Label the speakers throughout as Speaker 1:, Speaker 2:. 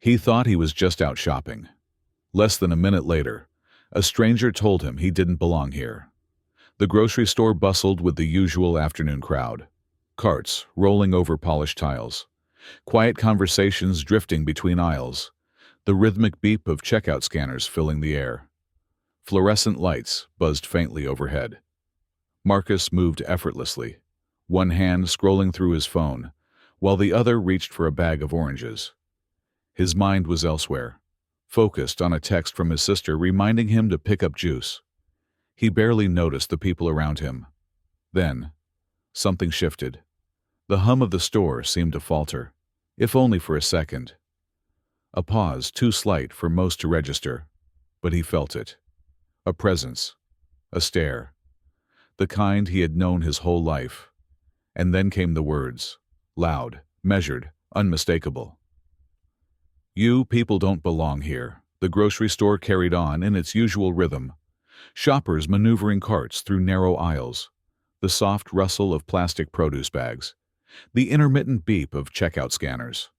Speaker 1: He thought he was just out shopping. Less than a minute later, a stranger told him he didn't belong here. The grocery store bustled with the usual afternoon crowd. Carts rolling over polished tiles. Quiet conversations drifting between aisles. The rhythmic beep of checkout scanners filling the air. Fluorescent lights buzzed faintly overhead. Marcus moved effortlessly, one hand scrolling through his phone, while the other reached for a bag of oranges. His mind was elsewhere, focused on a text from his sister reminding him to pick up juice. He barely noticed the people around him. Then, something shifted. The hum of the store seemed to falter, if only for a second. A pause too slight for most to register, but he felt it. A presence, a stare, the kind he had known his whole life. And then came the words, loud, measured, unmistakable. "You people don't belong here." The grocery store carried on in its usual rhythm. Shoppers maneuvering carts through narrow aisles, the soft rustle of plastic produce bags, the intermittent beep of checkout scanners.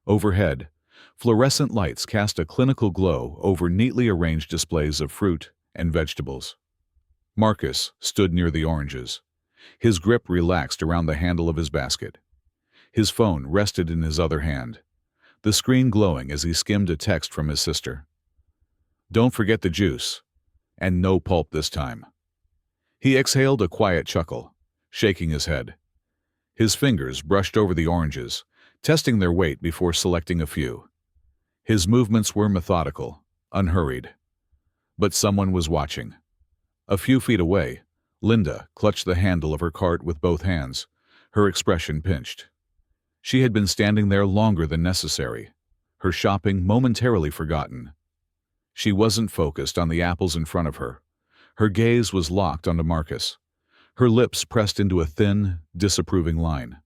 Speaker 1: Overhead, fluorescent lights cast a clinical glow over neatly arranged displays of fruit and vegetables. Marcus stood near the oranges, his grip relaxed around the handle of his basket. His phone rested in his other hand, the screen glowing as he skimmed a text from his sister. "Don't forget the juice, and no pulp this time." He exhaled a quiet chuckle, shaking his head. His fingers brushed over the oranges, testing their weight before selecting a few. His movements were methodical, unhurried. But someone was watching. A few feet away, Linda clutched the handle of her cart with both hands, her expression pinched. She had been standing there longer than necessary, her shopping momentarily forgotten. She wasn't focused on the apples in front of her. Her gaze was locked onto Marcus, her lips pressed into a thin, disapproving line.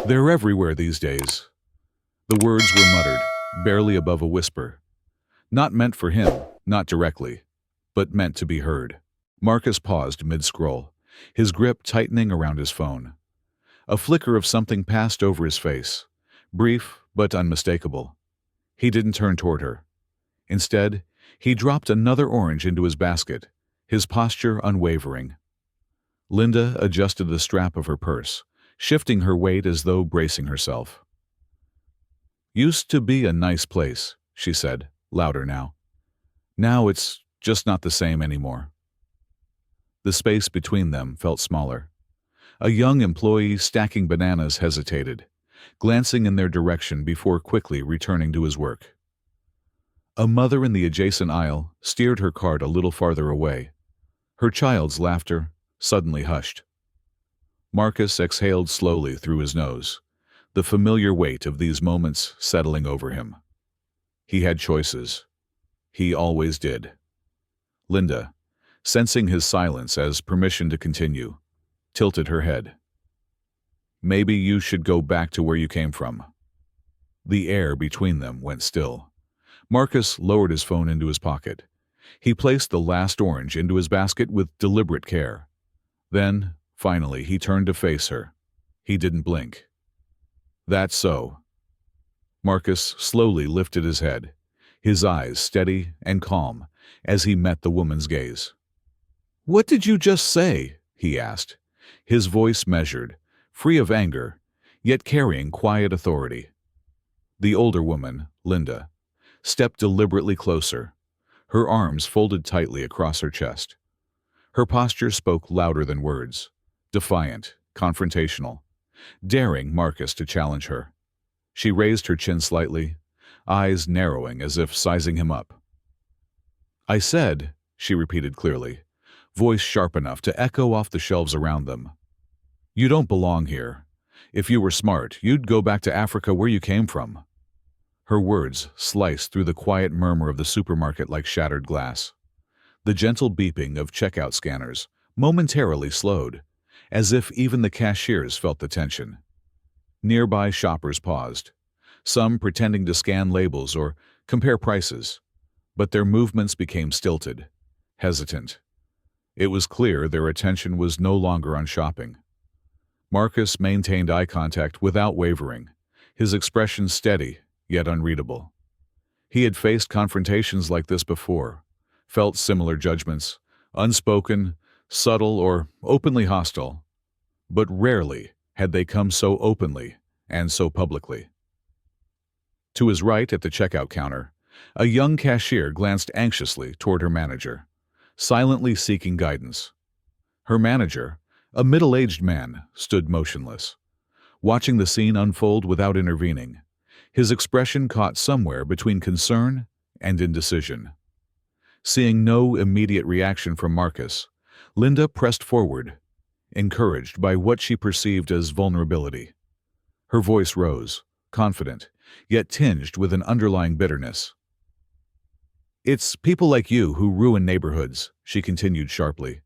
Speaker 1: "They're everywhere these days." The words were muttered, barely above a whisper. Not meant for him, not directly, but meant to be heard. Marcus paused mid-scroll, his grip tightening around his phone. A flicker of something passed over his face, brief but unmistakable. He didn't turn toward her. Instead, he dropped another orange into his basket, his posture unwavering. Linda adjusted the strap of her purse, shifting her weight as though bracing herself. "Used to be a nice place," she said, louder now. "Now it's just not the same anymore." The space between them felt smaller. A young employee stacking bananas hesitated, glancing in their direction before quickly returning to his work. A mother in the adjacent aisle steered her cart a little farther away. Her child's laughter suddenly hushed. Marcus exhaled slowly through his nose, the familiar weight of these moments settling over him. He had choices. He always did. Linda, sensing his silence as permission to continue, tilted her head. "Maybe you should go back to where you came from." The air between them went still. Marcus lowered his phone into his pocket. He placed the last orange into his basket with deliberate care. Then, finally, he turned to face her. He didn't blink. "That's so." Marcus slowly lifted his head, his eyes steady and calm as he met the woman's gaze. "What did you just say?" he asked, his voice measured, free of anger, yet carrying quiet authority. The older woman, Linda, stepped deliberately closer, her arms folded tightly across her chest. Her posture spoke louder than words, defiant, confrontational, daring Marcus to challenge her. She raised her chin slightly, eyes narrowing as if sizing him up. "I said," she repeated clearly, voice sharp enough to echo off the shelves around them, "you don't belong here. If you were smart, you'd go back to Africa where you came from." Her words sliced through the quiet murmur of the supermarket like shattered glass. The gentle beeping of checkout scanners momentarily slowed, as if even the cashiers felt the tension. Nearby shoppers paused, some pretending to scan labels or compare prices, but their movements became stilted, hesitant. It was clear their attention was no longer on shopping. Marcus maintained eye contact without wavering, his expression steady yet unreadable. He had faced confrontations like this before, felt similar judgments, unspoken, subtle, or openly hostile, but rarely had they come so openly and so publicly. To his right at the checkout counter, a young cashier glanced anxiously toward her manager, silently seeking guidance. Her manager, a middle-aged man, stood motionless, watching the scene unfold without intervening, his expression caught somewhere between concern and indecision. Seeing no immediate reaction from Marcus, Linda pressed forward, encouraged by what she perceived as vulnerability. Her voice rose, confident, yet tinged with an underlying bitterness. "It's people like you who ruin neighborhoods," she continued sharply.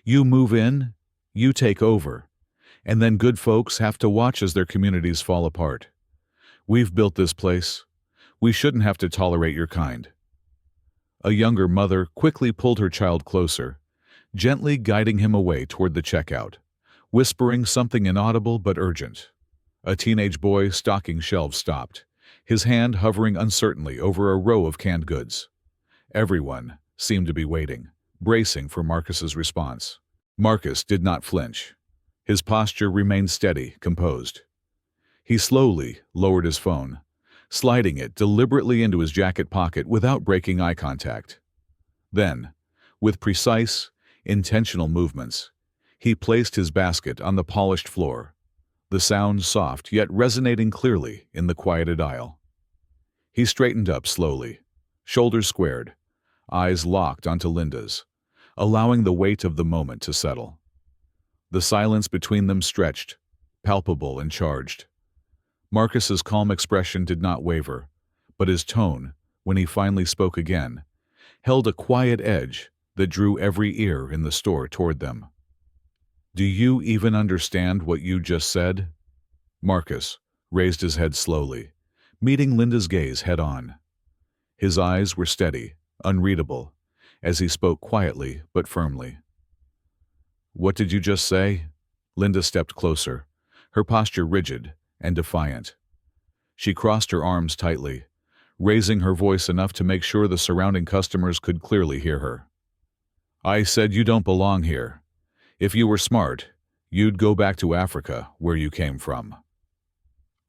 Speaker 1: "You move in, you take over, and then good folks have to watch as their communities fall apart. We've built this place. We shouldn't have to tolerate your kind." A younger mother quickly pulled her child closer, gently guiding him away toward the checkout, whispering something inaudible but urgent. A teenage boy stocking shelves stopped, his hand hovering uncertainly over a row of canned goods. Everyone seemed to be waiting, bracing for Marcus's response. Marcus did not flinch. His posture remained steady, composed. He slowly lowered his phone, sliding it deliberately into his jacket pocket without breaking eye contact. Then, with precise, intentional movements, he placed his basket on the polished floor, the sound soft yet resonating clearly in the quieted aisle. He straightened up slowly, shoulders squared, eyes locked onto Linda's, allowing the weight of the moment to settle. The silence between them stretched, palpable and charged. Marcus's calm expression did not waver, but his tone, when he finally spoke again, held a quiet edge that drew every ear in the store toward them. "Do you even understand what you just said?" Marcus raised his head slowly, meeting Linda's gaze head-on. His eyes were steady, unreadable, as he spoke quietly but firmly. "What did you just say?" Linda stepped closer, her posture rigid and defiant. She crossed her arms tightly, raising her voice enough to make sure the surrounding customers could clearly hear her. "I said you don't belong here. If you were smart, you'd go back to Africa, where you came from."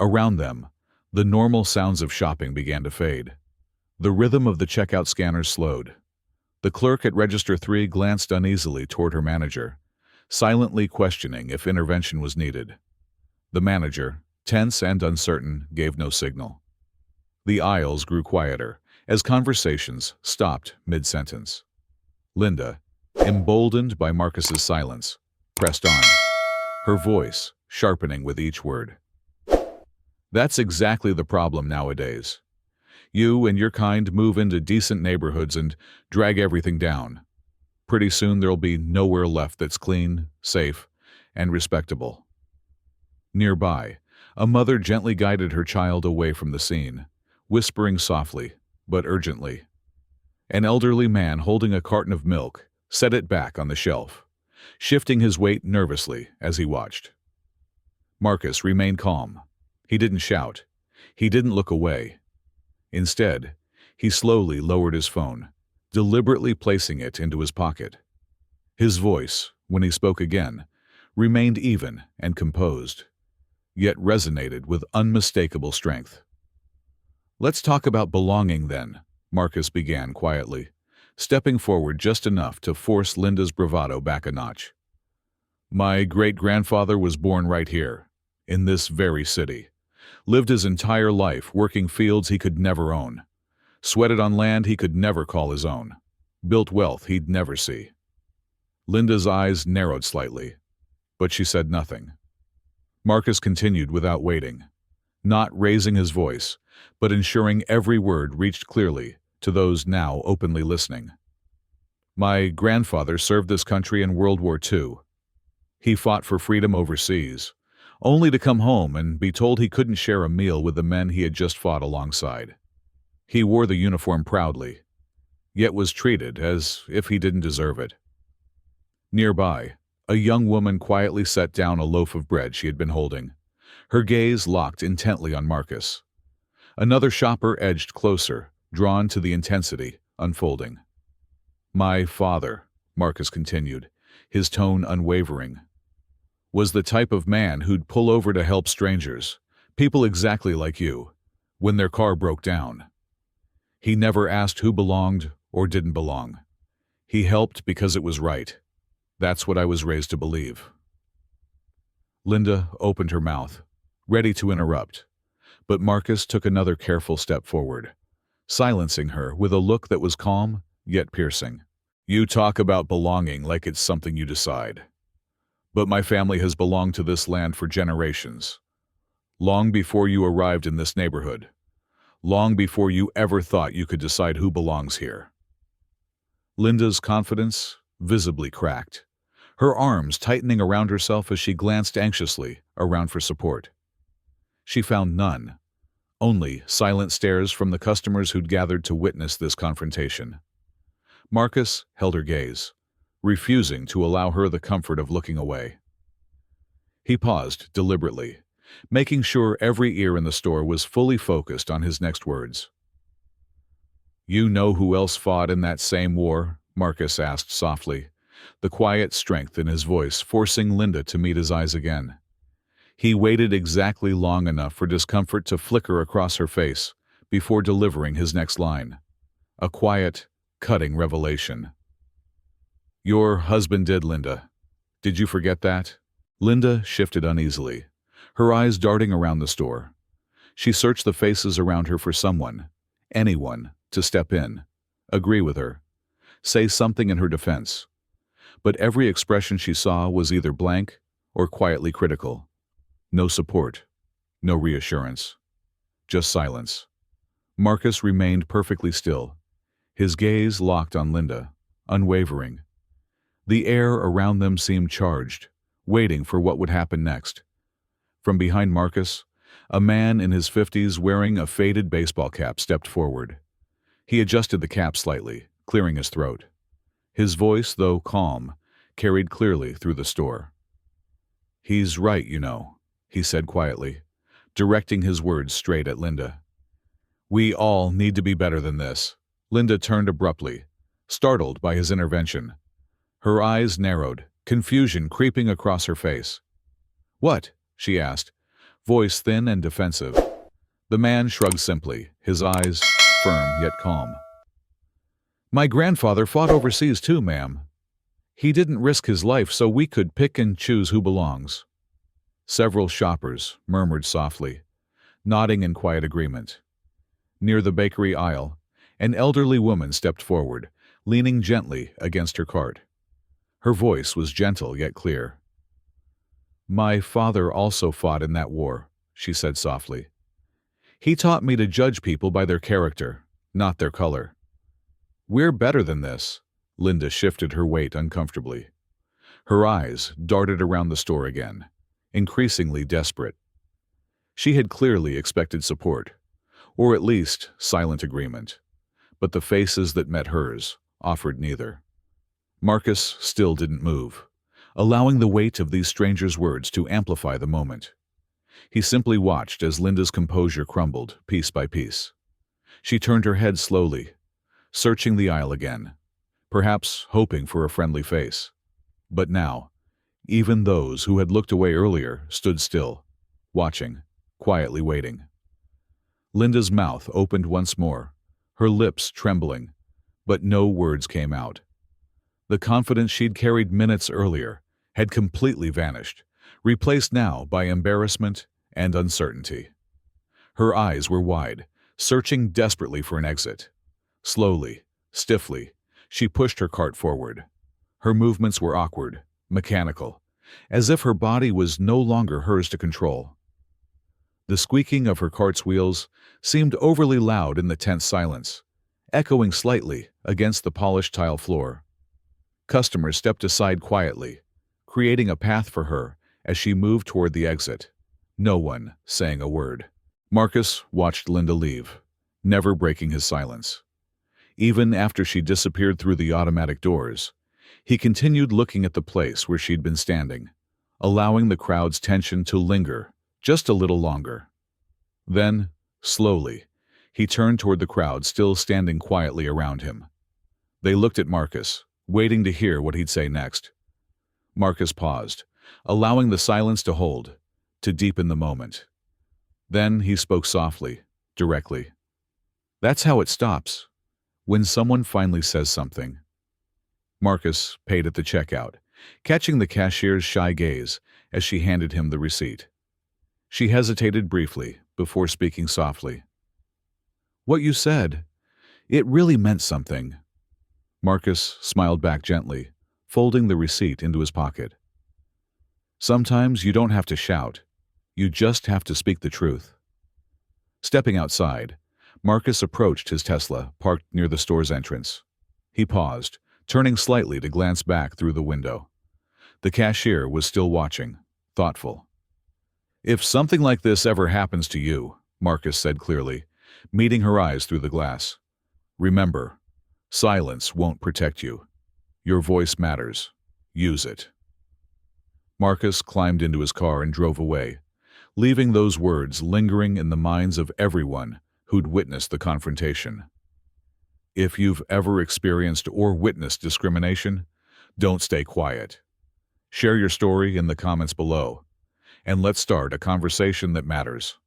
Speaker 1: Around them, the normal sounds of shopping began to fade. The rhythm of the checkout scanners slowed. The clerk at Register 3 glanced uneasily toward her manager, silently questioning if intervention was needed. The manager, tense and uncertain, gave no signal. The aisles grew quieter as conversations stopped mid-sentence. Linda, emboldened by Marcus's silence, pressed on, her voice sharpening with each word. "That's exactly the problem nowadays. You and your kind move into decent neighborhoods and drag everything down. Pretty soon there'll be nowhere left that's clean, safe, and respectable." Nearby, a mother gently guided her child away from the scene, whispering softly but urgently. An elderly man holding a carton of milk set it back on the shelf, shifting his weight nervously as he watched. Marcus remained calm. He didn't shout. He didn't look away. Instead, he slowly lowered his phone, deliberately placing it into his pocket. His voice, when he spoke again, remained even and composed, yet resonated with unmistakable strength. "Let's talk about belonging then," Marcus began quietly, stepping forward just enough to force Linda's bravado back a notch. "My great-grandfather was born right here, in this very city. Lived his entire life working fields he could never own. Sweated on land he could never call his own. Built wealth he'd never see." Linda's eyes narrowed slightly, but she said nothing. Marcus continued without waiting, not raising his voice, but ensuring every word reached clearly to those now openly listening. "My grandfather served this country in World War II. He fought for freedom overseas, only to come home and be told he couldn't share a meal with the men he had just fought alongside. He wore the uniform proudly, yet was treated as if he didn't deserve it." Nearby, a young woman quietly set down a loaf of bread she had been holding, her gaze locked intently on Marcus. Another shopper edged closer, drawn to the intensity unfolding. My father, Marcus continued, his tone unwavering, was the type of man who'd pull over to help strangers, people exactly like you, when their car broke down. He never asked who belonged or didn't belong. He helped because it was right. That's what I was raised to believe. Linda opened her mouth, ready to interrupt, but Marcus took another careful step forward, silencing her with a look that was calm yet piercing. You talk about belonging like it's something you decide. But my family has belonged to this land for generations, long before you arrived in this neighborhood, long before you ever thought you could decide who belongs here. Linda's confidence visibly cracked, her arms tightening around herself as she glanced anxiously around for support. She found none, only silent stares from the customers who'd gathered to witness this confrontation. Marcus held her gaze, refusing to allow her the comfort of looking away. He paused deliberately, making sure every ear in the store was fully focused on his next words. You know who else fought in that same war? Marcus asked softly, the quiet strength in his voice forcing Linda to meet his eyes again. He waited exactly long enough for discomfort to flicker across her face before delivering his next line. A quiet, cutting revelation. Your husband did, Linda. Did you forget that? Linda shifted uneasily, her eyes darting around the store. She searched the faces around her for someone, anyone, to step in, agree with her, say something in her defense. But every expression she saw was either blank or quietly critical. No support, no reassurance, just silence. Marcus remained perfectly still, his gaze locked on Linda, unwavering. The air around them seemed charged, waiting for what would happen next. From behind Marcus, a man in his 50s wearing a faded baseball cap stepped forward. He adjusted the cap slightly, clearing his throat. His voice, though calm, carried clearly through the store. He's right, you know, he said quietly, directing his words straight at Linda. We all need to be better than this. Linda turned abruptly, startled by his intervention. Her eyes narrowed, confusion creeping across her face. What? She asked, voice thin and defensive. The man shrugged simply, his eyes firm yet calm. My grandfather fought overseas too, ma'am. He didn't risk his life so we could pick and choose who belongs. Several shoppers murmured softly, nodding in quiet agreement. Near the bakery aisle, an elderly woman stepped forward, leaning gently against her cart. Her voice was gentle yet clear. My father also fought in that war, she said softly. He taught me to judge people by their character, not their color. We're better than this. Linda shifted her weight uncomfortably. Her eyes darted around the store again, increasingly desperate. She had clearly expected support, or at least silent agreement, but the faces that met hers offered neither. Marcus still didn't move, allowing the weight of these strangers' words to amplify the moment. He simply watched as Linda's composure crumbled piece by piece. She turned her head slowly, searching the aisle again, perhaps hoping for a friendly face. But now, even those who had looked away earlier stood still, watching, quietly waiting. Linda's mouth opened once more, her lips trembling, but no words came out. The confidence she'd carried minutes earlier had completely vanished, replaced now by embarrassment and uncertainty. Her eyes were wide, searching desperately for an exit. Slowly, stiffly, she pushed her cart forward. Her movements were awkward, mechanical, as if her body was no longer hers to control. The squeaking of her cart's wheels seemed overly loud in the tense silence, echoing slightly against the polished tile floor. Customers stepped aside quietly, creating a path for her as she moved toward the exit, no one saying a word. Marcus watched Linda leave, never breaking his silence. Even after she disappeared through the automatic doors, he continued looking at the place where she'd been standing, allowing the crowd's tension to linger just a little longer. Then, slowly, He turned toward the crowd still standing quietly around him. They looked at Marcus, waiting to hear what he'd say next. Marcus paused, allowing the silence to hold, to deepen the moment. Then he spoke softly, directly. That's how it stops. When someone finally says something. Marcus paid at the checkout, catching the cashier's shy gaze as she handed him the receipt. She hesitated briefly before speaking softly. What you said, it really meant something. Marcus smiled back gently, folding the receipt into his pocket. Sometimes you don't have to shout. You just have to speak the truth. Stepping outside, Marcus approached his Tesla parked near the store's entrance. He paused, turning slightly to glance back through the window. The cashier was still watching, thoughtful. If something like this ever happens to you, Marcus said clearly, meeting her eyes through the glass, remember, silence won't protect you. Your voice matters. Use it. Marcus climbed into his car and drove away, leaving those words lingering in the minds of everyone who'd witnessed the confrontation. If you've ever experienced or witnessed discrimination, don't stay quiet. Share your story in the comments below, and let's start a conversation that matters.